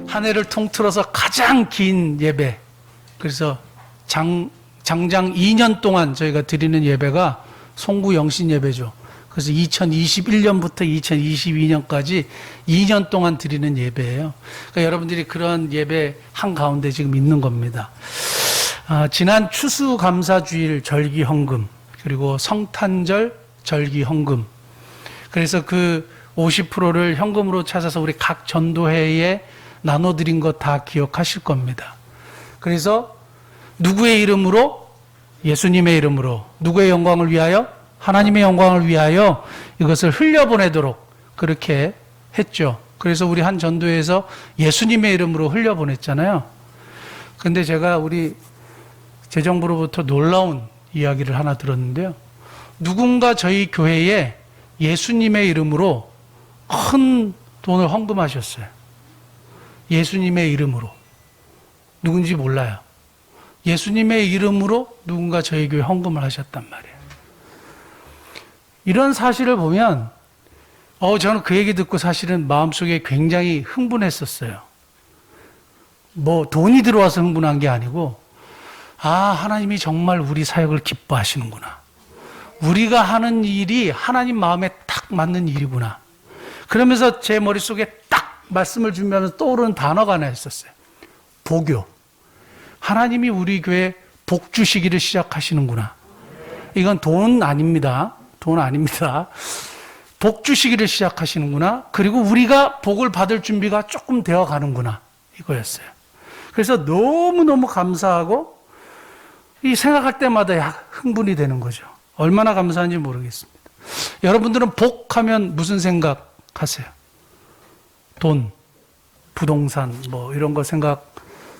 한 해를 통틀어서 가장 긴 예배. 그래서 장장 2년 동안 저희가 드리는 예배가 송구 영신 예배죠. 그래서 2021년부터 2022년까지 2년 동안 드리는 예배예요. 그러니까 여러분들이 그런 예배 한가운데 지금 있는 겁니다. 지난 추수감사주일 절기헌금, 그리고 성탄절 절기헌금. 그래서 그 50%를 현금으로 찾아서 우리 각 전도회에 나눠드린 거 다 기억하실 겁니다. 그래서 누구의 이름으로? 예수님의 이름으로. 누구의 영광을 위하여? 하나님의 영광을 위하여 이것을 흘려보내도록 그렇게 했죠. 그래서 우리 한 전도회에서 예수님의 이름으로 흘려보냈잖아요. 근데 제가 우리 재정부로부터 놀라운 이야기를 하나 들었는데요. 누군가 저희 교회에 예수님의 이름으로 큰 돈을 헌금하셨어요. 예수님의 이름으로. 누군지 몰라요. 예수님의 이름으로 누군가 저희 교회에 헌금을 하셨단 말이에요. 이런 사실을 보면 저는 그 얘기 듣고 사실은 마음속에 굉장히 흥분했었어요. 뭐 돈이 들어와서 흥분한 게 아니고 하나님이 정말 우리 사역을 기뻐하시는구나. 우리가 하는 일이 하나님 마음에 딱 맞는 일이구나. 그러면서 제 머릿속에 딱 말씀을 준비하면서 떠오르는 단어가 하나 있었어요. 복요. 하나님이 우리 교회에 복 주시기를 시작하시는구나. 이건 돈 아닙니다. 돈 아닙니다. 복 주시기를 시작하시는구나. 그리고 우리가 복을 받을 준비가 조금 되어 가는구나. 이거였어요. 그래서 너무너무 감사하고 이 생각할 때마다 흥분이 되는 거죠. 얼마나 감사한지 모르겠습니다. 여러분들은 복하면 무슨 생각하세요? 돈, 부동산 뭐 이런 거 생각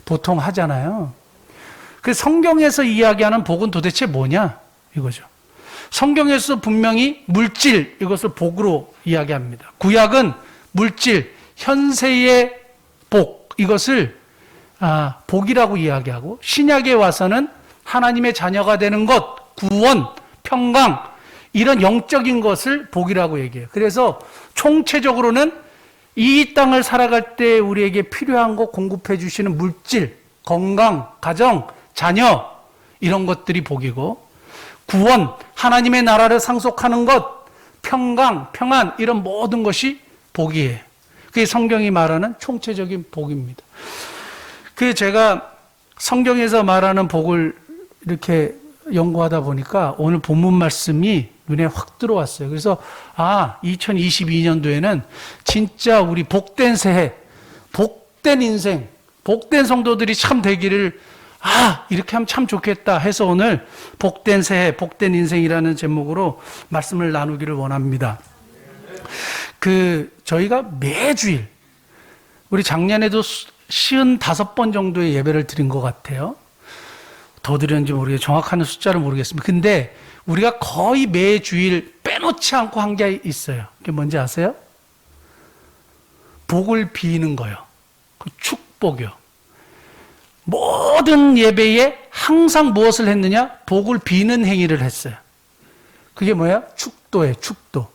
보통 하잖아요. 그 성경에서 이야기하는 복은 도대체 뭐냐? 이거죠. 성경에서 분명히 물질, 이것을 복으로 이야기합니다. 구약은 물질, 현세의 복, 이것을 복이라고 이야기하고, 신약에 와서는 하나님의 자녀가 되는 것, 구원, 평강, 이런 영적인 것을 복이라고 얘기해요. 그래서 총체적으로는 이 땅을 살아갈 때 우리에게 필요한 것 공급해 주시는 물질, 건강, 가정, 자녀, 이런 것들이 복이고, 구원, 하나님의 나라를 상속하는 것, 평강, 평안, 이런 모든 것이 복이에요. 그게 성경이 말하는 총체적인 복입니다. 그게 제가 성경에서 말하는 복을 이렇게 연구하다 보니까 오늘 본문 말씀이 눈에 확 들어왔어요. 그래서 2022년도에는 진짜 우리 복된 새해, 복된 인생, 복된 성도들이 참 되기를 이렇게 하면 참 좋겠다 해서 오늘 복된 새해, 복된 인생이라는 제목으로 말씀을 나누기를 원합니다. 저희가 매주일, 우리 작년에도 55번 정도의 예배를 드린 것 같아요. 더 드렸는지 모르겠어요. 정확한 숫자를 모르겠습니다. 근데 우리가 거의 매주일 빼놓지 않고 한 게 있어요. 그게 뭔지 아세요? 복을 비는 거요. 축복이요. 모든 예배에 항상 무엇을 했느냐? 복을 비는 행위를 했어요. 그게 뭐야? 축도예요, 축도.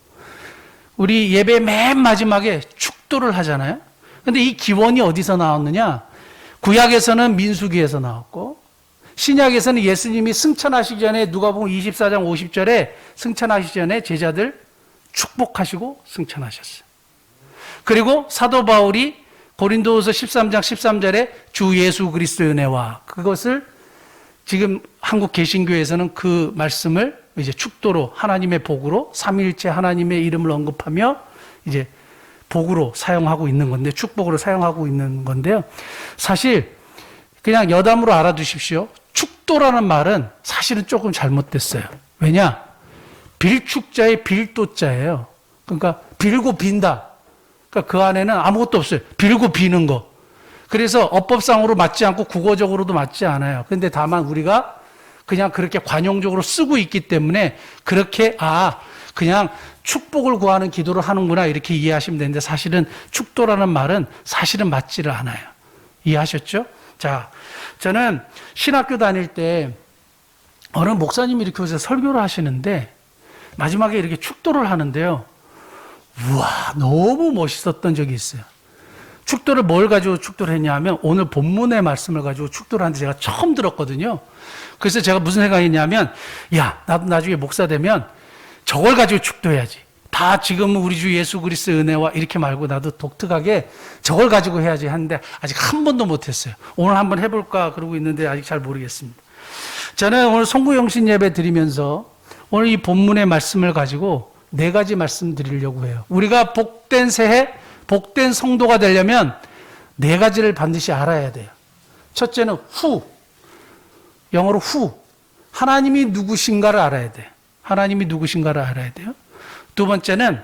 우리 예배 맨 마지막에 축도를 하잖아요. 근데 이 기원이 어디서 나왔느냐? 구약에서는 민수기에서 나왔고, 신약에서는 예수님이 승천하시기 전에 누가복음 24장 50절에 승천하시기 전에 제자들 축복하시고 승천하셨어요. 그리고 사도 바울이 고린도후서 13장 13절에 주 예수 그리스도의 은혜와, 그것을 지금 한국 개신교에서는 그 말씀을 이제 축도로, 하나님의 복으로, 삼위일체 하나님의 이름을 언급하며 이제 복으로 사용하고 있는 건데, 축복으로 사용하고 있는 건데요. 사실 그냥 여담으로 알아두십시오. 축도라는 말은 사실은 조금 잘못됐어요. 왜냐? 빌축자의 빌도자예요. 그러니까 빌고 빈다. 그러니까 그 안에는 아무것도 없어요. 빌고 비는 거. 그래서 어법상으로 맞지 않고 국어적으로도 맞지 않아요. 그런데 다만 우리가 그냥 그렇게 관용적으로 쓰고 있기 때문에 그렇게 그냥 축복을 구하는 기도를 하는구나 이렇게 이해하시면 되는데, 사실은 축도라는 말은 사실은 맞지를 않아요. 이해하셨죠? 자, 저는 신학교 다닐 때 어느 목사님이 이렇게 오셔서 설교를 하시는데 마지막에 이렇게 축도를 하는데요. 우와, 너무 멋있었던 적이 있어요. 축도를 뭘 가지고 축도를 했냐 하면 오늘 본문의 말씀을 가지고 축도를 하는데 제가 처음 들었거든요. 그래서 제가 무슨 생각했냐면 야, 나도 나중에 목사 되면 저걸 가지고 축도해야지. 다 지금 우리 주 예수 그리스도의 은혜와 이렇게 말고 나도 독특하게 저걸 가지고 해야지 하는데 아직 한 번도 못했어요. 오늘 한번 해볼까 그러고 있는데 아직 잘 모르겠습니다. 저는 오늘 송구영신 예배 드리면서 오늘 이 본문의 말씀을 가지고 4가지 말씀드리려고 해요. 우리가 복된 새해, 복된 성도가 되려면 4가지를 반드시 알아야 돼요. 첫째는 who, 영어로 who, 하나님이 누구신가를 알아야 돼요. 하나님이 누구신가를 알아야 돼요. 두 번째는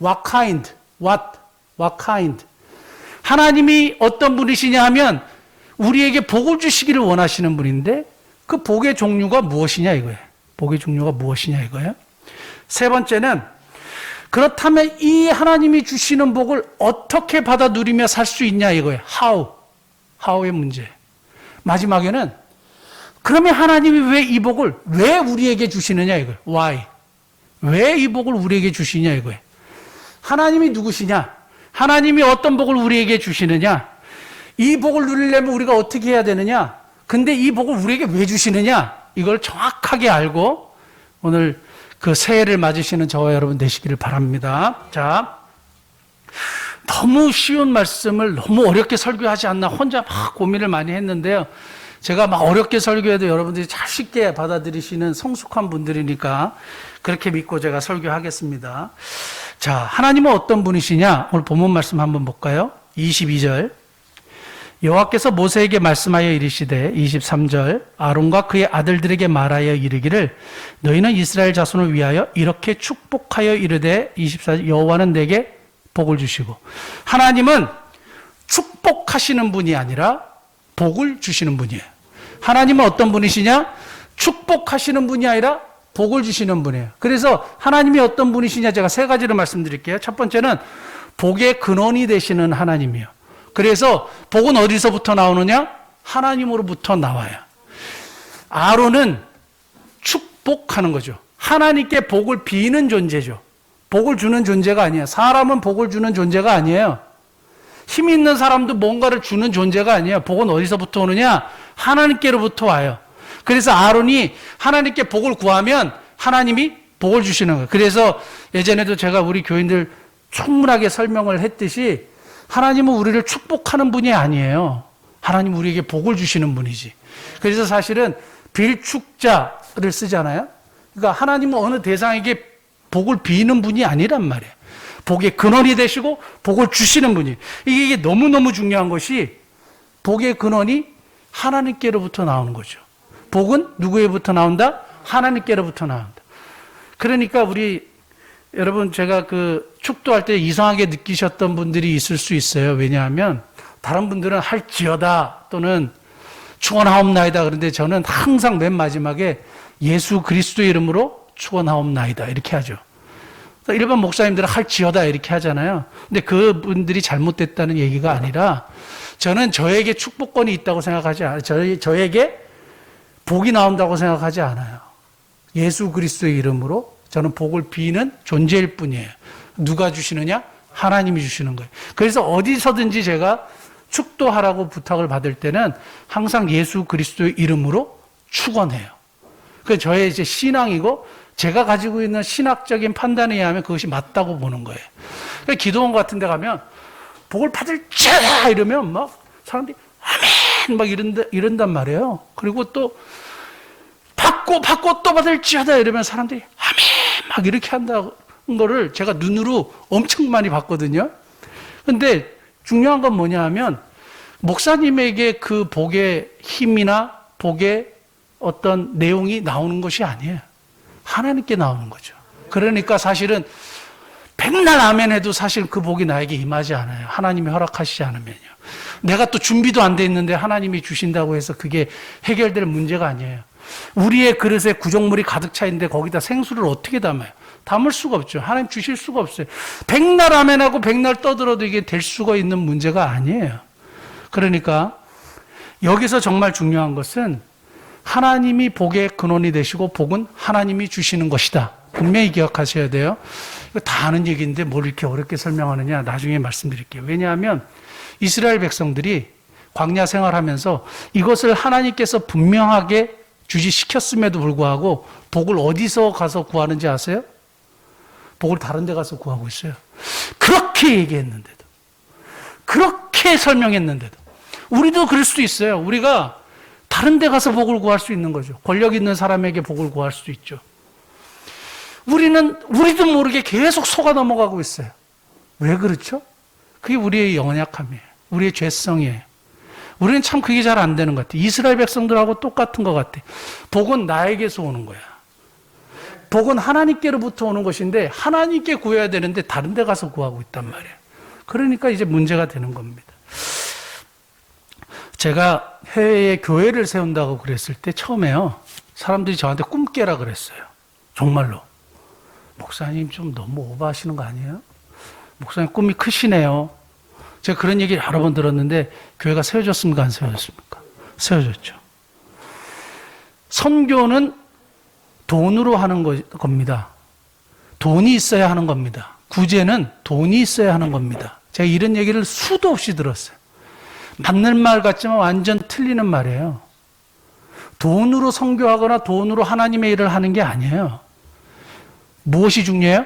what kind, what kind. 하나님이 어떤 분이시냐 하면 우리에게 복을 주시기를 원하시는 분인데 그 복의 종류가 무엇이냐 이거예요. 복의 종류가 무엇이냐 이거예요. 세 번째는 그렇다면 이 하나님이 주시는 복을 어떻게 받아 누리며 살 수 있냐 이거예요. how의 문제. 마지막에는 그러면 하나님이 왜 이 복을 왜 우리에게 주시느냐 이거예요. why. 왜 이 복을 우리에게 주시냐 이거예요. 하나님이 누구시냐? 하나님이 어떤 복을 우리에게 주시느냐? 이 복을 누리려면 우리가 어떻게 해야 되느냐? 근데 이 복을 우리에게 왜 주시느냐? 이걸 정확하게 알고 오늘 그 새해를 맞으시는 저와 여러분 되시기를 바랍니다. 자, 너무 쉬운 말씀을 너무 어렵게 설교하지 않나 혼자 막 고민을 많이 했는데요. 제가 막 어렵게 설교해도 여러분들이 잘 쉽게 받아들이시는 성숙한 분들이니까 그렇게 믿고 제가 설교하겠습니다. 자, 하나님은 어떤 분이시냐? 오늘 본문 말씀 한번 볼까요? 22절. 여호와께서 모세에게 말씀하여 이르시되 23절 아론과 그의 아들들에게 말하여 이르기를 너희는 이스라엘 자손을 위하여 이렇게 축복하여 이르되 24절 여호와는 내게 복을 주시고 하나님은 축복하시는 분이 아니라 복을 주시는 분이에요. 하나님은 어떤 분이시냐? 축복하시는 분이 아니라 복을 주시는 분이에요. 그래서 하나님이 어떤 분이시냐 제가 3가지를 말씀드릴게요. 첫 번째는 복의 근원이 되시는 하나님이에요. 그래서 복은 어디서부터 나오느냐? 하나님으로부터 나와요. 아론은 축복하는 거죠. 하나님께 복을 비는 존재죠. 복을 주는 존재가 아니에요. 사람은 복을 주는 존재가 아니에요. 힘 있는 사람도 뭔가를 주는 존재가 아니에요. 복은 어디서부터 오느냐? 하나님께로부터 와요. 그래서 아론이 하나님께 복을 구하면 하나님이 복을 주시는 거예요. 그래서 예전에도 제가 우리 교인들 충분하게 설명을 했듯이 하나님은 우리를 축복하는 분이 아니에요. 하나님은 우리에게 복을 주시는 분이지. 그래서 사실은 빌축자를 쓰잖아요. 그러니까 하나님은 어느 대상에게 복을 비는 분이 아니란 말이에요. 복의 근원이 되시고 복을 주시는 분이. 이게 너무너무 중요한 것이 복의 근원이 하나님께로부터 나오는 거죠. 복은 누구에부터 나온다? 하나님께로부터 나온다. 그러니까 우리 여러분 제가 그 축도할 때 이상하게 느끼셨던 분들이 있을 수 있어요. 왜냐하면 다른 분들은 할지어다 또는 축원하옵나이다. 그런데 저는 항상 맨 마지막에 예수 그리스도의 이름으로 축원하옵나이다 이렇게 하죠. 일반 목사님들은 할지어다 이렇게 하잖아요. 근데 그분들이 잘못됐다는 얘기가 아니라 저는 저에게 축복권이 있다고 생각하지 않아요. 저에게 복이 나온다고 생각하지 않아요. 예수 그리스도의 이름으로 저는 복을 비는 존재일 뿐이에요. 누가 주시느냐? 하나님이 주시는 거예요. 그래서 어디서든지 제가 축도하라고 부탁을 받을 때는 항상 예수 그리스도의 이름으로 축원해요. 그게 저의 이제 신앙이고 제가 가지고 있는 신학적인 판단에 의하면 그것이 맞다고 보는 거예요. 그러니까 기도원 같은 데 가면 복을 받을지어다 이러면 막 사람들이 아멘 막 이런단 말이에요. 그리고 또 받고 또 받을지어다 이러면 사람들이 아멘 막 이렇게 한다는 거를 제가 눈으로 엄청 많이 봤거든요. 근데 중요한 건 뭐냐 하면 목사님에게 그 복의 힘이나 복의 어떤 내용이 나오는 것이 아니에요. 하나님께 나오는 거죠. 그러니까 사실은 백날 아멘 해도 사실 그 복이 나에게 임하지 않아요. 하나님이 허락하시지 않으면요. 내가 또 준비도 안 돼 있는데 하나님이 주신다고 해서 그게 해결될 문제가 아니에요. 우리의 그릇에 구정물이 가득 차 있는데 거기다 생수를 어떻게 담아요? 담을 수가 없죠. 하나님 주실 수가 없어요. 백날 아멘하고 백날 떠들어도 이게 될 수가 있는 문제가 아니에요. 그러니까 여기서 정말 중요한 것은 하나님이 복의 근원이 되시고 복은 하나님이 주시는 것이다 분명히 기억하셔야 돼요. 이거 다 아는 얘기인데 뭘 이렇게 어렵게 설명하느냐 나중에 말씀드릴게요. 왜냐하면 이스라엘 백성들이 광야 생활하면서 이것을 하나님께서 분명하게 주지시켰음에도 불구하고 복을 어디서 가서 구하는지 아세요? 복을 다른 데 가서 구하고 있어요. 그렇게 얘기했는데도, 그렇게 설명했는데도. 우리도 그럴 수도 있어요. 우리가 다른 데 가서 복을 구할 수 있는 거죠. 권력 있는 사람에게 복을 구할 수도 있죠. 우리도 모르게 계속 속아 넘어가고 있어요. 왜 그렇죠? 그게 우리의 연약함이에요. 우리의 죄성이에요. 우리는 참 그게 잘 안 되는 것 같아요. 이스라엘 백성들하고 똑같은 것 같아요. 복은 나에게서 오는 거야. 복은 하나님께로부터 오는 것인데 하나님께 구해야 되는데 다른 데 가서 구하고 있단 말이에요. 그러니까 이제 문제가 되는 겁니다. 제가 해외에 교회를 세운다고 그랬을 때 처음에요. 사람들이 저한테 꿈 깨라 그랬어요. 정말로. 목사님 좀 너무 오버하시는 거 아니에요? 목사님 꿈이 크시네요. 제가 그런 얘기를 여러 번 들었는데 교회가 세워졌습니까? 안 세워졌습니까? 세워졌죠. 선교는 돈으로 하는 겁니다. 돈이 있어야 하는 겁니다. 구제는 돈이 있어야 하는 겁니다. 제가 이런 얘기를 수도 없이 들었어요. 맞는 말 같지만 완전 틀리는 말이에요. 돈으로 선교하거나 돈으로 하나님의 일을 하는 게 아니에요. 무엇이 중요해요?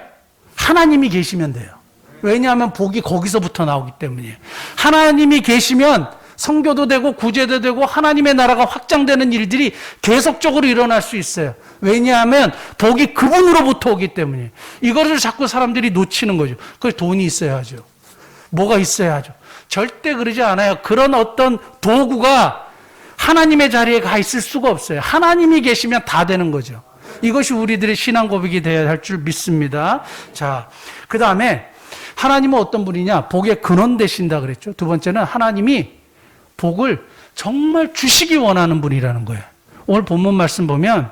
하나님이 계시면 돼요. 왜냐하면 복이 거기서부터 나오기 때문이에요. 하나님이 계시면 선교도 되고 구제도 되고 하나님의 나라가 확장되는 일들이 계속적으로 일어날 수 있어요. 왜냐하면 복이 그분으로부터 오기 때문이에요. 이거를 자꾸 사람들이 놓치는 거죠. 그래서 돈이 있어야 하죠. 뭐가 있어야 하죠. 절대 그러지 않아요. 그런 어떤 도구가 하나님의 자리에 가 있을 수가 없어요. 하나님이 계시면 다 되는 거죠. 이것이 우리들의 신앙 고백이 되어야 할 줄 믿습니다. 자, 그 다음에 하나님은 어떤 분이냐? 복의 근원 되신다 그랬죠. 두 번째는 하나님이 복을 정말 주시기 원하는 분이라는 거예요. 오늘 본문 말씀 보면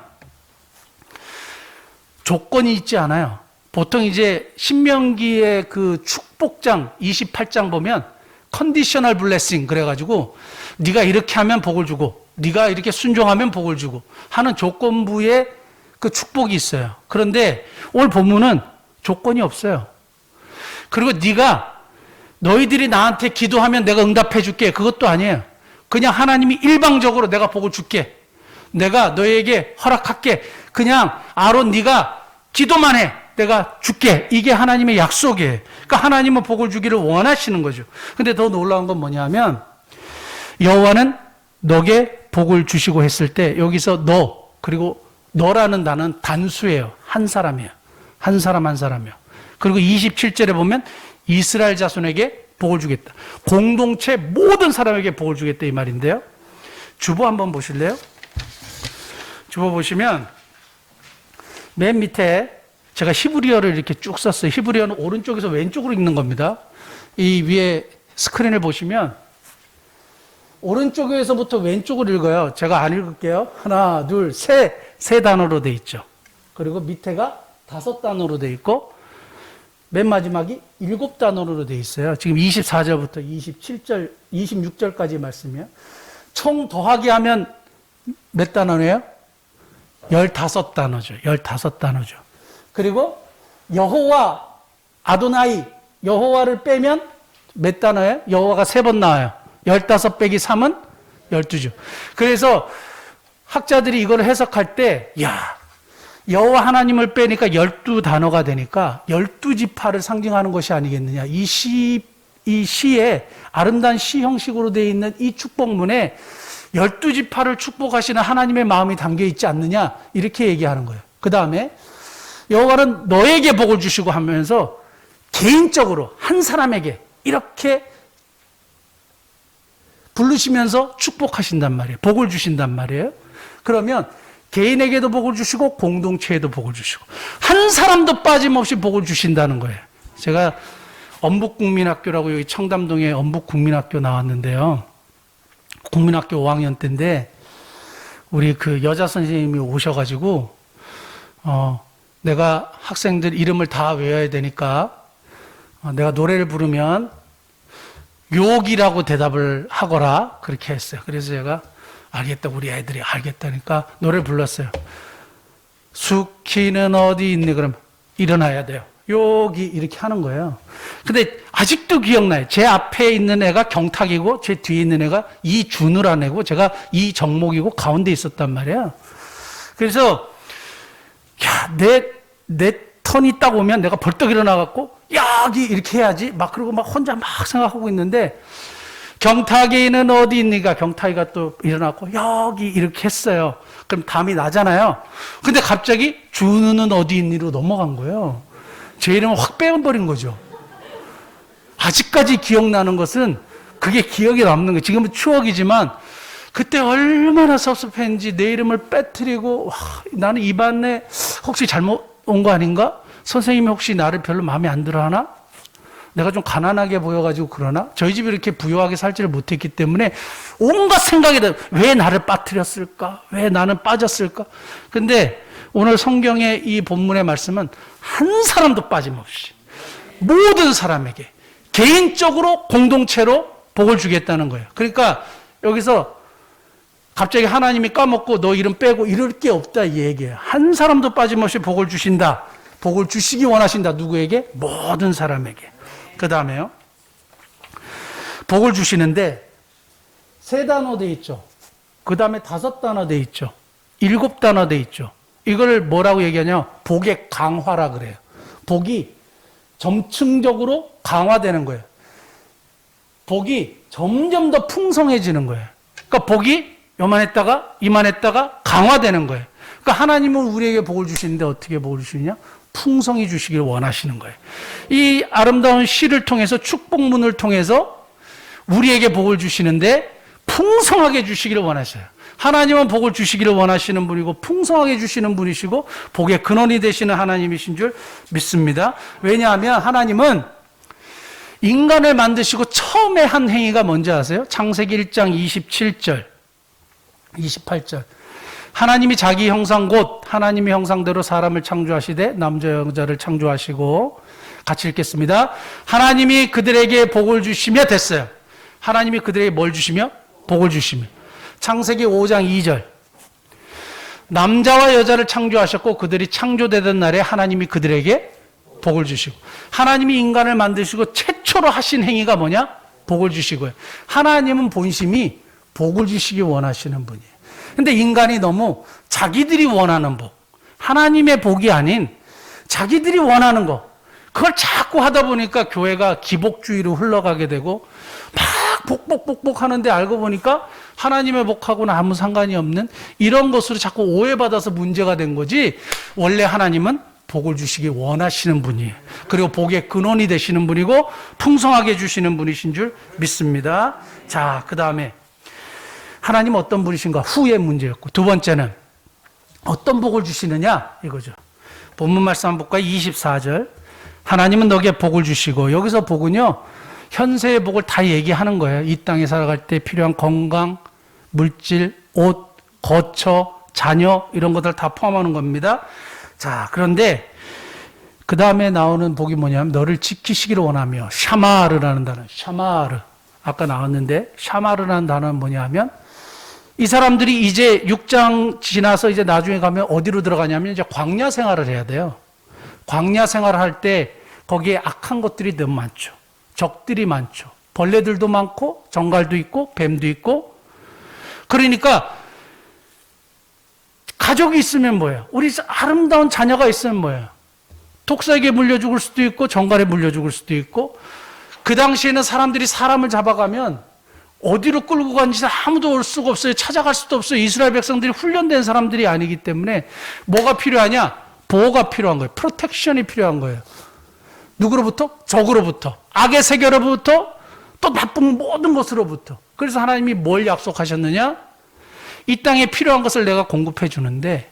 조건이 있지 않아요. 보통 이제 신명기의 그 축복장 28장 보면 컨디셔널 블레싱 그래가지고 네가 이렇게 하면 복을 주고 네가 이렇게 순종하면 복을 주고 하는 조건부의 그 축복이 있어요. 그런데 오늘 본문은 조건이 없어요. 그리고 너희들이 나한테 기도하면 내가 응답해 줄게. 그것도 아니에요. 그냥 하나님이 일방적으로 내가 복을 줄게. 내가 너희에게 허락할게. 그냥 아론 네가 기도만 해. 내가 줄게. 이게 하나님의 약속이에요. 그러니까 하나님은 복을 주기를 원하시는 거죠. 근데 더 놀라운 건 뭐냐면 여호와는 너게 복을 주시고 했을 때 여기서 너 그리고 너라는 단어는 단수예요. 한 사람이에요. 한 사람 한 사람이요. 그리고 27절에 보면 이스라엘 자손에게 복을 주겠다. 공동체 모든 사람에게 복을 주겠다 이 말인데요. 주보 한번 보실래요? 주보 보시면 맨 밑에 제가 히브리어를 이렇게 쭉 썼어요. 히브리어는 오른쪽에서 왼쪽으로 읽는 겁니다. 이 위에 스크린을 보시면 오른쪽에서부터 왼쪽으로 읽어요. 제가 안 읽을게요. 하나, 둘, 세 단어로 돼 있죠. 그리고 밑에가 5단어로 돼 있고 맨 마지막이 7단어로 돼 있어요. 지금 24절부터 27절, 26절까지 말씀이에요. 총 더하기 하면 몇 단어네요? 15단어죠. 15단어죠. 그리고 여호와, 아도나이, 여호와를 빼면 몇 단어예요? 여호와가 3번 나와요. 15 빼기 3은 12죠. 그래서 학자들이 이걸 해석할 때, 여호와 하나님을 빼니까 12단어가 되니까 12지파를 상징하는 것이 아니겠느냐. 이 시에 아름다운 시 형식으로 되어 있는 이 축복문에 12지파를 축복하시는 하나님의 마음이 담겨 있지 않느냐. 이렇게 얘기하는 거예요. 그 다음에 여호와는 너에게 복을 주시고 하면서 개인적으로 한 사람에게 이렇게 부르시면서 축복하신단 말이에요. 복을 주신단 말이에요. 그러면 개인에게도 복을 주시고 공동체에도 복을 주시고 한 사람도 빠짐없이 복을 주신다는 거예요. 제가 엄북국민학교라고 여기 청담동에 엄북국민학교 나왔는데요. 국민학교 5학년 때인데 우리 그 여자 선생님이 오셔가지고 내가 학생들 이름을 다 외워야 되니까 내가 노래를 부르면 욕이라고 대답을 하거라 그렇게 했어요. 그래서 제가 알겠다 우리 애들이 알겠다니까 노래를 불렀어요. 수키는 어디 있니? 그럼 일어나야 돼요. 여기 이렇게 하는 거예요. 근데 아직도 기억나요. 제 앞에 있는 애가 경탁이고 제 뒤에 있는 애가 이준우라는 애고 제가 이정목이고 가운데 있었단 말이에요. 그래서 야, 내 턴이 딱 오면 내가 벌떡 일어나갖고 여기 이렇게 해야지 막 그러고 막 혼자 막 생각하고 있는데 경탁이는 어디 있니가 경탁이가 또 일어나고 여기 이렇게 했어요. 그럼 담이 나잖아요. 근데 갑자기 준우는 어디 있니로 넘어간 거예요. 제 이름을 확 빼버린 거죠. 아직까지 기억나는 것은 그게 기억에 남는 거예요. 지금은 추억이지만 그때 얼마나 섭섭했는지 내 이름을 빼뜨리고 와, 나는 이 반에 혹시 잘못 온 거 아닌가? 선생님이 혹시 나를 별로 마음에 안 들어 하나? 내가 좀 가난하게 보여가지고 그러나? 저희 집이 이렇게 부유하게 살지를 못했기 때문에 온갖 생각이 들어요. 왜 나를 빠뜨렸을까? 왜 나는 빠졌을까? 근데 오늘 성경의 이 본문의 말씀은 한 사람도 빠짐없이 모든 사람에게 개인적으로 공동체로 복을 주겠다는 거예요. 그러니까 여기서 갑자기 하나님이 까먹고 너 이름 빼고 이럴 게 없다 이 얘기예요. 한 사람도 빠짐없이 복을 주신다. 복을 주시기 원하신다. 누구에게? 모든 사람에게. 그 다음에요. 복을 주시는데 3단어 돼 있죠. 그 다음에 5단어 돼 있죠. 7단어 돼 있죠. 이걸 뭐라고 얘기하냐? 복의 강화라 그래요. 복이 점층적으로 강화되는 거예요. 복이 점점 더 풍성해지는 거예요. 그러니까 복이 요만했다가 이만했다가 강화되는 거예요. 그러니까 하나님은 우리에게 복을 주시는데 어떻게 복을 주시느냐? 풍성히 주시길 원하시는 거예요. 이 아름다운 시를 통해서 축복문을 통해서 우리에게 복을 주시는데 풍성하게 주시기를 원하셔요. 하나님은 복을 주시기를 원하시는 분이고 풍성하게 주시는 분이시고 복의 근원이 되시는 하나님이신 줄 믿습니다. 왜냐하면 하나님은 인간을 만드시고 처음에 한 행위가 뭔지 아세요? 창세기 1장 27절, 28절. 하나님이 자기 형상 곧 하나님의 형상대로 사람을 창조하시되 남자 여자를 창조하시고 같이 읽겠습니다. 하나님이 그들에게 복을 주시며 됐어요. 하나님이 그들에게 뭘 주시며? 복을 주시며. 창세기 5장 2절. 남자와 여자를 창조하셨고 그들이 창조되던 날에 하나님이 그들에게 복을 주시고 하나님이 인간을 만드시고 최초로 하신 행위가 뭐냐? 복을 주시고요. 하나님은 본심이 복을 주시기 원하시는 분이에요. 근데 인간이 너무 자기들이 원하는 복, 하나님의 복이 아닌 자기들이 원하는 거, 그걸 자꾸 하다 보니까 교회가 기복주의로 흘러가게 되고 막 복 하는데 알고 보니까 하나님의 복하고는 아무 상관이 없는 이런 것으로 자꾸 오해받아서 문제가 된 거지. 원래 하나님은 복을 주시기 원하시는 분이에요. 그리고 복의 근원이 되시는 분이고 풍성하게 주시는 분이신 줄 믿습니다. 자, 그 다음에 하나님은 어떤 분이신가? 후의 문제였고, 두 번째는 어떤 복을 주시느냐? 이거죠. 본문 말씀 한번 볼까요? 24절. 하나님은 너에게 복을 주시고, 여기서 복은요, 현세의 복을 다 얘기하는 거예요. 이 땅에 살아갈 때 필요한 건강, 물질, 옷, 거처, 자녀, 이런 것들 다 포함하는 겁니다. 자, 그런데 그 다음에 나오는 복이 뭐냐면 너를 지키시기를 원하며, 샤마르라는 단어, 샤마르. 아까 나왔는데 샤마르라는 단어는 뭐냐면 이 사람들이 이제 6장 지나서 이제 나중에 가면 어디로 들어가냐면 이제 광야 생활을 해야 돼요. 광야 생활을 할 때 거기에 악한 것들이 너무 많죠. 적들이 많죠. 벌레들도 많고 정갈도 있고 뱀도 있고. 그러니까 가족이 있으면 뭐예요? 우리 아름다운 자녀가 있으면 뭐예요? 독사에게 물려 죽을 수도 있고 정갈에 물려 죽을 수도 있고. 그 당시에는 사람들이 사람을 잡아가면 어디로 끌고 가는지 아무도 올 수가 없어요. 찾아갈 수도 없어요. 이스라엘 백성들이 훈련된 사람들이 아니기 때문에 뭐가 필요하냐? 보호가 필요한 거예요. 프로텍션이 필요한 거예요. 누구로부터? 적으로부터. 악의 세계로부터 또 나쁜 모든 것으로부터. 그래서 하나님이 뭘 약속하셨느냐? 이 땅에 필요한 것을 내가 공급해 주는데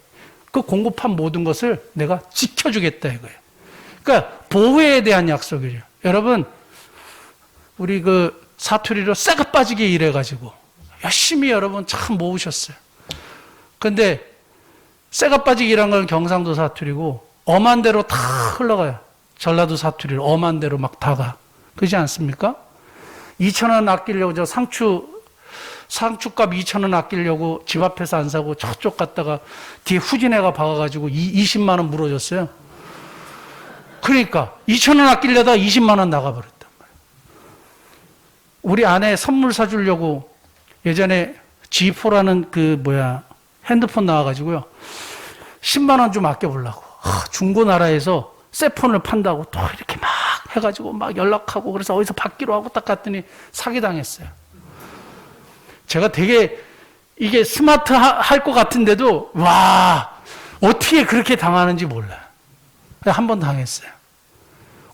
그 공급한 모든 것을 내가 지켜주겠다 이거예요. 그러니까 보호에 대한 약속이죠. 여러분, 우리 그 사투리로 쇠가 빠지게 일해가지고 열심히 여러분 참 모으셨어요. 근데 쇠가 빠지게 일한 건 경상도 사투리고 엄한 대로 다 흘러가요. 전라도 사투리로 엄한 대로 막 다 가. 그렇지 않습니까? 2,000원 아끼려고 저 상추 상추값 2,000원 아끼려고 집 앞에서 안 사고 저쪽 갔다가 뒤에 후진해가 박아가지고 20만 원 물어줬어요. 그러니까 2,000원 아끼려다 20만 원 나가버렸단 말이에요. 우리 아내 선물 사주려고 예전에 G4라는 핸드폰 나와가지고요. 10만 원 좀 아껴보려고. 중고나라에서 새 폰을 판다고 또 이렇게 막 해가지고 막 연락하고 그래서 어디서 받기로 하고 딱 갔더니 사기당했어요. 제가 되게 이게 스마트 할 것 같은데도 와 어떻게 그렇게 당하는지 몰라요. 한 번 당했어요.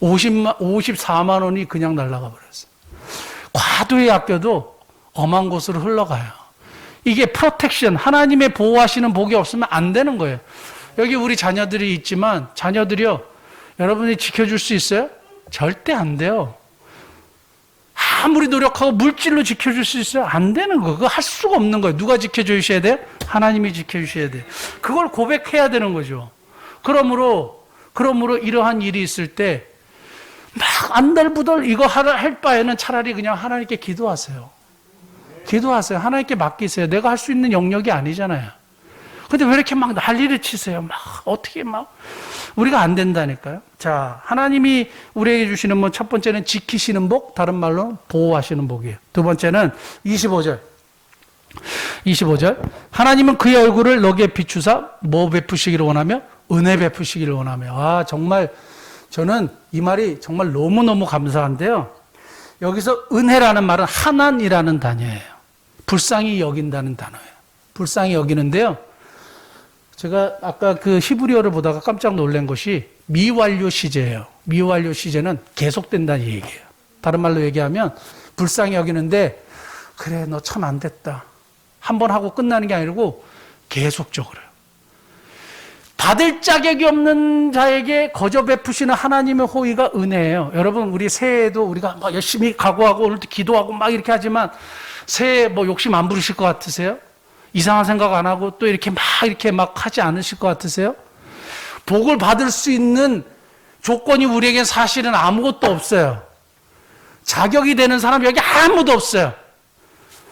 54만 원이 그냥 날아가 버렸어요. 과도히 아껴도 엄한 곳으로 흘러가요. 이게 프로텍션, 하나님의 보호하시는 복이 없으면 안 되는 거예요. 여기 우리 자녀들이 있지만 자녀들이요, 여러분이 지켜줄 수 있어요? 절대 안 돼요. 아무리 노력하고 물질로 지켜줄 수 있어요? 안 되는 거예요. 그거 할 수가 없는 거예요. 누가 지켜주셔야 돼요? 하나님이 지켜주셔야 돼요. 그걸 고백해야 되는 거죠. 그러므로 이러한 일이 있을 때 막 안달부달 이거 할 바에는 차라리 그냥 하나님께 기도하세요. 기도하세요. 하나님께 맡기세요. 내가 할 수 있는 영역이 아니잖아요. 근데 왜 이렇게 막 난리를 치세요? 막 어떻게 막 우리가 안 된다니까요. 자, 하나님이 우리에게 주시는 첫 번째는 지키시는 복, 다른 말로 보호하시는 복이에요. 두 번째는 25절. 하나님은 그의 얼굴을 너에게 비추사 뭐 베푸시기를 원하며? 은혜 베푸시기를 원하며. 정말 저는 이 말이 정말 너무너무 감사한데요. 여기서 은혜라는 말은 하난이라는 단어예요. 불쌍히 여긴다는 단어예요. 불쌍히 여기는데요. 제가 아까 그 히브리어를 보다가 깜짝 놀란 것이 미완료 시제예요. 미완료 시제는 계속된다는 얘기예요. 다른 말로 얘기하면 불쌍히 여기는데 그래 너 참 안 됐다. 한 번 하고 끝나는 게 아니고 계속적으로요. 받을 자격이 없는 자에게 거저 베푸시는 하나님의 호의가 은혜예요. 여러분 우리 새해에도 우리가 막 열심히 각오하고 오늘도 기도하고 막 이렇게 하지만 새해 욕심 안 부리실 것 같으세요? 이상한 생각 안 하고 또 이렇게 막 하지 않으실 것 같으세요? 복을 받을 수 있는 조건이 우리에겐 사실은 아무것도 없어요. 자격이 되는 사람 여기 아무도 없어요.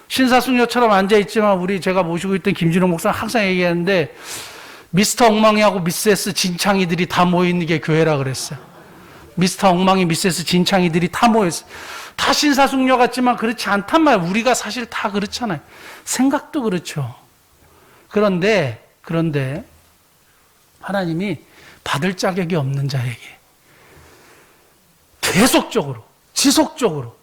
신사숙녀처럼 앉아있지만 제가 모시고 있던 김진호 목사는 항상 얘기하는데 미스터 엉망이하고 미세스 진창이들이 다 모여있는 게 교회라 그랬어요. 미스터 엉망이 미세스 진창이들이 다 모여있어요. 다 신사숙녀 같지만 그렇지 않단 말이에요. 우리가 사실 다 그렇잖아요. 생각도 그렇죠. 그런데 하나님이 받을 자격이 없는 자에게 계속적으로 지속적으로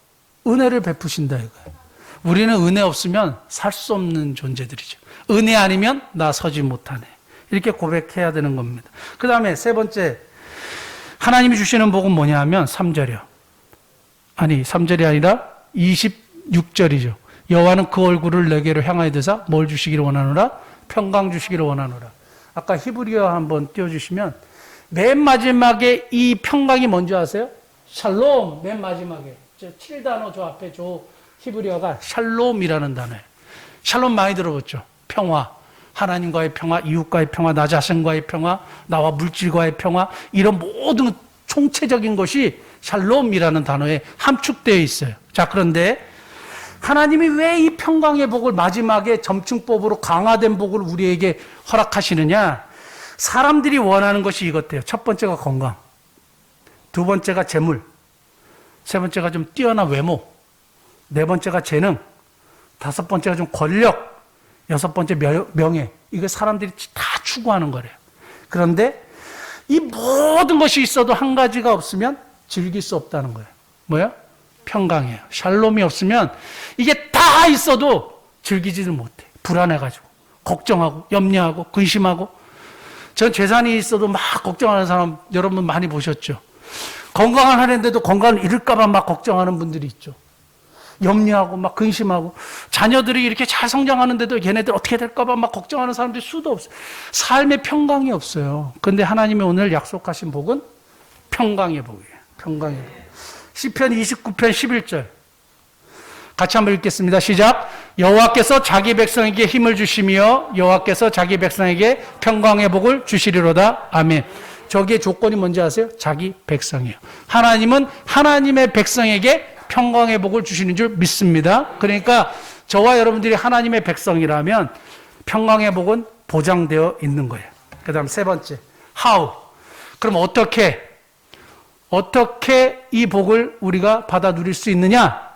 은혜를 베푸신다 이거예요. 우리는 은혜 없으면 살 수 없는 존재들이죠. 은혜 아니면 나 서지 못하네. 이렇게 고백해야 되는 겁니다. 그 다음에 세 번째, 하나님이 주시는 복은 뭐냐 하면 3절이요. 아니 3절이 아니라 26절이죠. 여호와는 그 얼굴을 내게로 향하여 드사 뭘 주시기를 원하노라? 평강 주시기를 원하노라. 아까 히브리어 한번 띄워주시면 맨 마지막에 이 평강이 뭔지 아세요? 샬롬. 맨 마지막에 7단어 저 앞에 저 히브리어가 샬롬이라는 단어예요. 샬롬 많이 들어봤죠? 평화. 하나님과의 평화, 이웃과의 평화, 나 자신과의 평화, 나와 물질과의 평화, 이런 모든 총체적인 것이 샬롬이라는 단어에 함축되어 있어요. 자, 그런데 하나님이 왜 이 평강의 복을 마지막에 점층법으로 강화된 복을 우리에게 허락하시느냐? 사람들이 원하는 것이 이것대요. 첫 번째가 건강, 두 번째가 재물, 세 번째가 좀 뛰어난 외모, 네 번째가 재능, 다섯 번째가 좀 권력, 여섯 번째 명예. 이거 사람들이 다 추구하는 거래요. 그런데 이 모든 것이 있어도 한 가지가 없으면 즐길 수 없다는 거예요. 뭐야? 평강이에요. 샬롬이 없으면 이게 다 있어도 즐기지를 못해. 불안해가지고 걱정하고 염려하고 근심하고. 전 재산이 있어도 막 걱정하는 사람 여러분 많이 보셨죠? 건강을 하는데도 건강을 잃을까 봐 막 걱정하는 분들이 있죠. 염려하고 막 근심하고 자녀들이 이렇게 잘 성장하는데도 얘네들 어떻게 될까 봐 막 걱정하는 사람들이 수도 없어요. 삶에 평강이 없어요. 그런데 하나님이 오늘 약속하신 복은 평강의 복이에요. 평강의 복. 시편 29편 11절 같이 한번 읽겠습니다. 시작. 여호와께서 자기 백성에게 힘을 주시며 여호와께서 자기 백성에게 평강의 복을 주시리로다. 아멘. 저기에 조건이 뭔지 아세요? 자기 백성이에요. 하나님은 하나님의 백성에게 평강의 복을 주시는 줄 믿습니다. 그러니까 저와 여러분들이 하나님의 백성이라면 평강의 복은 보장되어 있는 거예요. 그 다음 세 번째, how. 그럼 어떻게 이 복을 우리가 받아 누릴 수 있느냐?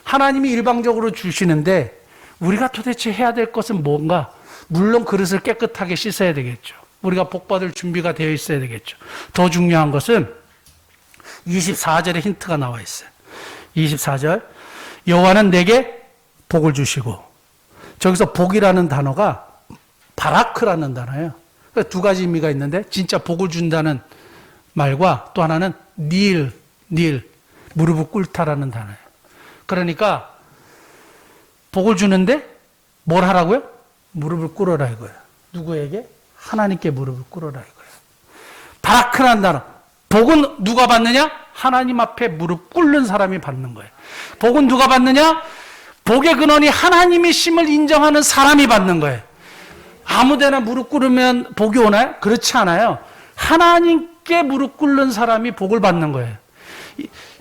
하나님이 일방적으로 주시는데 우리가 도대체 해야 될 것은 뭔가? 물론 그릇을 깨끗하게 씻어야 되겠죠. 우리가 복 받을 준비가 되어 있어야 되겠죠. 더 중요한 것은 24절에 힌트가 나와 있어요. 24절, 여호와는 내게 복을 주시고, 저기서 복이라는 단어가 바라크라는 단어예요. 두 가지 의미가 있는데 진짜 복을 준다는 말과 또 하나는 닐, 무릎을 꿇다라는 단어예요. 그러니까 복을 주는데 뭘 하라고요? 무릎을 꿇어라 이거예요. 누구에게? 하나님께 무릎을 꿇어라 이거예요. 바라크라는 단어. 복은 누가 받느냐? 하나님 앞에 무릎 꿇는 사람이 받는 거예요. 복은 누가 받느냐? 복의 근원이 하나님이심을 인정하는 사람이 받는 거예요. 아무데나 무릎 꿇으면 복이 오나요? 그렇지 않아요. 하나님께 무릎 꿇는 사람이 복을 받는 거예요.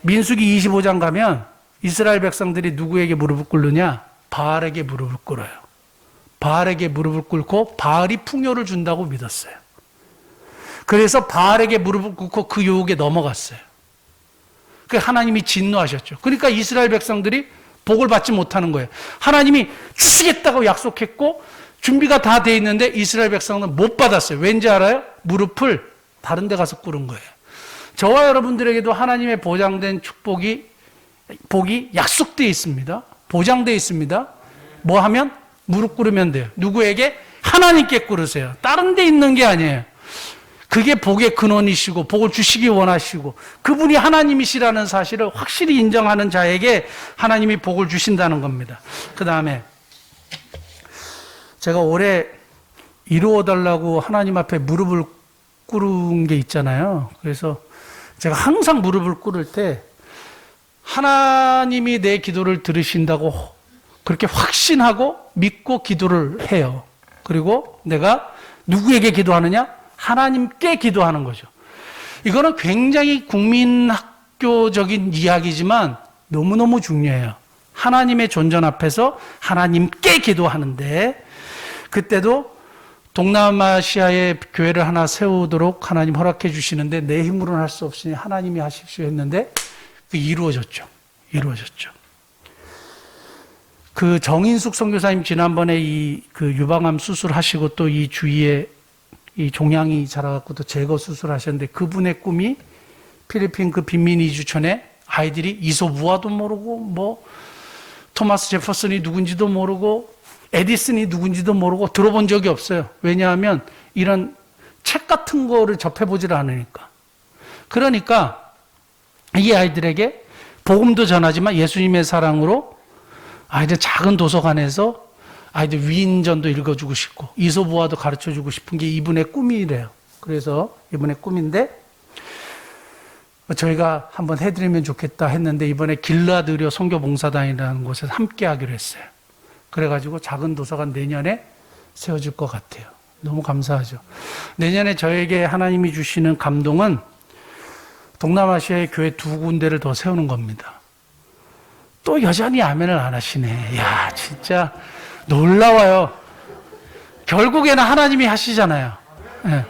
민수기 25장 가면 이스라엘 백성들이 누구에게 무릎을 꿇느냐? 바알에게 무릎을 꿇어요. 바알에게 무릎을 꿇고 바알이 풍요를 준다고 믿었어요. 그래서 바알에게 무릎을 꿇고 그 유혹에 넘어갔어요. 그 하나님이 진노하셨죠. 그러니까 이스라엘 백성들이 복을 받지 못하는 거예요. 하나님이 주시겠다고 약속했고 준비가 다 돼 있는데 이스라엘 백성은 못 받았어요. 왠지 알아요? 무릎을 다른 데 가서 꿇은 거예요. 저와 여러분들에게도 하나님의 보장된 복이 약속되어 있습니다. 보장되어 있습니다. 뭐 하면? 무릎 꿇으면 돼요. 누구에게? 하나님께 꿇으세요. 다른 데 있는 게 아니에요. 그게 복의 근원이시고 복을 주시기 원하시고 그분이 하나님이시라는 사실을 확실히 인정하는 자에게 하나님이 복을 주신다는 겁니다. 그 다음에 제가 올해 이루어달라고 하나님 앞에 무릎을 꿇은 게 있잖아요. 그래서 제가 항상 무릎을 꿇을 때 하나님이 내 기도를 들으신다고 그렇게 확신하고 믿고 기도를 해요. 그리고 내가 누구에게 기도하느냐? 하나님께 기도하는 거죠. 이거는 굉장히 국민학교적인 이야기지만 너무너무 중요해요. 하나님의 존전 앞에서 하나님께 기도하는데 그때도 동남아시아의 교회를 하나 세우도록 하나님 허락해 주시는데 내 힘으로는 할 수 없으니 하나님이 하십시오 했는데 이루어졌죠. 그 정인숙 선교사님 지난번에 그 유방암 수술하시고 또 이 주위에 이 종양이 자라갖고 또 제거 수술하셨는데 그분의 꿈이 필리핀 그 빈민 이주촌에 아이들이 이소부아도 모르고 뭐 토마스 제퍼슨이 누군지도 모르고 에디슨이 누군지도 모르고 들어본 적이 없어요. 왜냐하면 이런 책 같은 거를 접해보질 않으니까. 그러니까 이 아이들에게 복음도 전하지만 예수님의 사랑으로 아이들 작은 도서관에서 아이들 위인전도 읽어주고 싶고 이소부아도 가르쳐주고 싶은 게 이분의 꿈이래요. 그래서 이분의 꿈인데 저희가 한번 해드리면 좋겠다 했는데 이번에 길라드려 선교봉사단이라는 곳에서 함께 하기로 했어요. 그래가지고 작은 도서관 내년에 세워질 것 같아요. 너무 감사하죠. 내년에 저에게 하나님이 주시는 감동은 동남아시아의 교회 2군데를 더 세우는 겁니다. 또 여전히 아멘을 안 하시네. 야, 진짜 놀라워요. 결국에는 하나님이 하시잖아요. 네.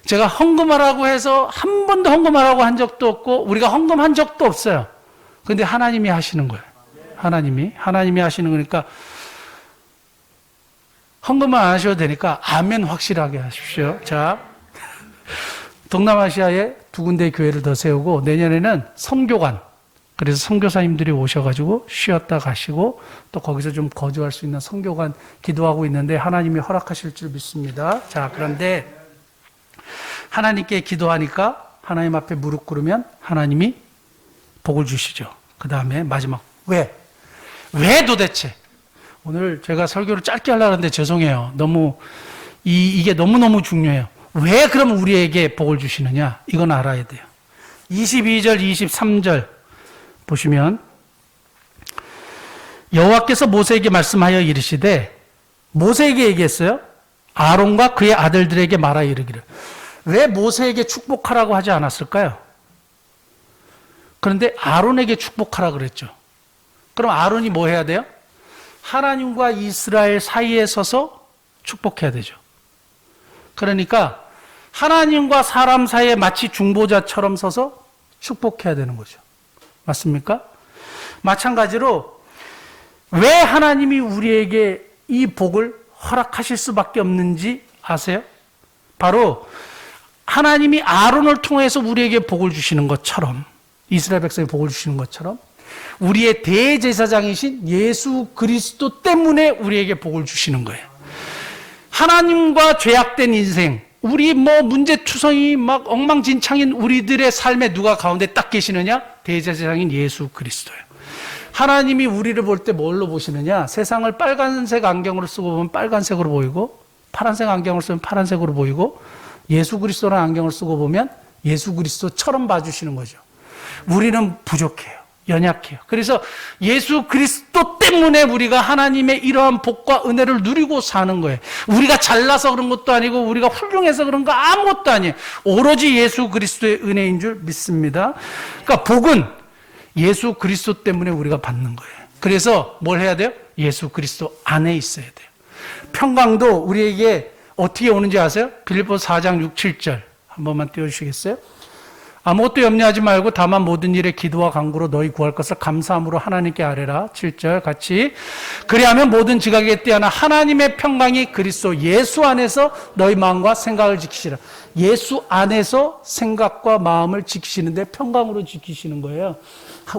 제가 헌금하라고 해서 한 번도 헌금하라고 한 적도 없고 우리가 헌금한 적도 없어요. 근데 하나님이 하시는 거예요. 하나님이 하시는 거니까 헌금을 안 하셔도 되니까 아멘 확실하게 하십시오. 자, 동남아시아에 2군데 교회를 더 세우고 내년에는 선교관, 그래서 선교사님들이 오셔가지고 쉬었다 가시고 또 거기서 좀 거주할 수 있는 선교관 기도하고 있는데 하나님이 허락하실 줄 믿습니다. 자, 그런데 하나님께 기도하니까 하나님 앞에 무릎 꿇으면 하나님이 복을 주시죠. 그 다음에 마지막 왜 도대체? 오늘 제가 설교를 짧게 하려고 하는데 죄송해요. 너무 이게 너무너무 중요해요. 왜 그럼 우리에게 복을 주시느냐? 이건 알아야 돼요. 22절, 23절 보시면 여호와께서 모세에게 말씀하여 이르시되 모세에게 얘기했어요. 아론과 그의 아들들에게 말하여 이르기를. 왜 모세에게 축복하라고 하지 않았을까요? 그런데 아론에게 축복하라 그랬죠. 그럼 아론이 뭐 해야 돼요? 하나님과 이스라엘 사이에 서서 축복해야 되죠. 그러니까 하나님과 사람 사이에 마치 중보자처럼 서서 축복해야 되는 거죠. 맞습니까? 마찬가지로 왜 하나님이 우리에게 이 복을 허락하실 수밖에 없는지 아세요? 바로 하나님이 아론을 통해서 우리에게 복을 주시는 것처럼, 이스라엘 백성에 복을 주시는 것처럼 우리의 대제사장이신 예수 그리스도 때문에 우리에게 복을 주시는 거예요. 하나님과 죄악된 인생, 우리 문제투성이 막 엉망진창인 우리들의 삶에 누가 가운데 딱 계시느냐? 대제사장인 예수 그리스도예요. 하나님이 우리를 볼 때 뭘로 보시느냐? 세상을 빨간색 안경으로 쓰고 보면 빨간색으로 보이고, 파란색 안경을 쓰면 파란색으로 보이고, 예수 그리스도라는 안경을 쓰고 보면 예수 그리스도처럼 봐주시는 거죠. 우리는 부족해요. 연약해요. 그래서 예수 그리스도 때문에 우리가 하나님의 이러한 복과 은혜를 누리고 사는 거예요. 우리가 잘나서 그런 것도 아니고 우리가 훌륭해서 그런 거 아무것도 아니에요. 오로지 예수 그리스도의 은혜인 줄 믿습니다. 그러니까 복은 예수 그리스도 때문에 우리가 받는 거예요. 그래서 뭘 해야 돼요? 예수 그리스도 안에 있어야 돼요. 평강도 우리에게 어떻게 오는지 아세요? 빌립보서 4장 6, 7절 한 번만 띄워주시겠어요? 아무것도 염려하지 말고 다만 모든 일에 기도와 간구로 너희 구할 것을 감사함으로 하나님께 아뢰라. 7절 같이. 그리하면 모든 지각에 뛰어나 하나님의 평강이 그리스도 예수 안에서 너희 마음과 생각을 지키시라. 예수 안에서 생각과 마음을 지키시는데 평강으로 지키시는 거예요.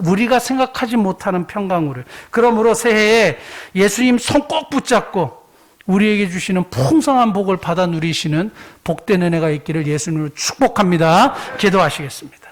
우리가 생각하지 못하는 평강으로. 그러므로 새해에 예수님 손 꼭 붙잡고 우리에게 주시는 풍성한 복을 받아 누리시는 복된 은혜가 있기를 예수님으로 축복합니다. 기도하시겠습니다.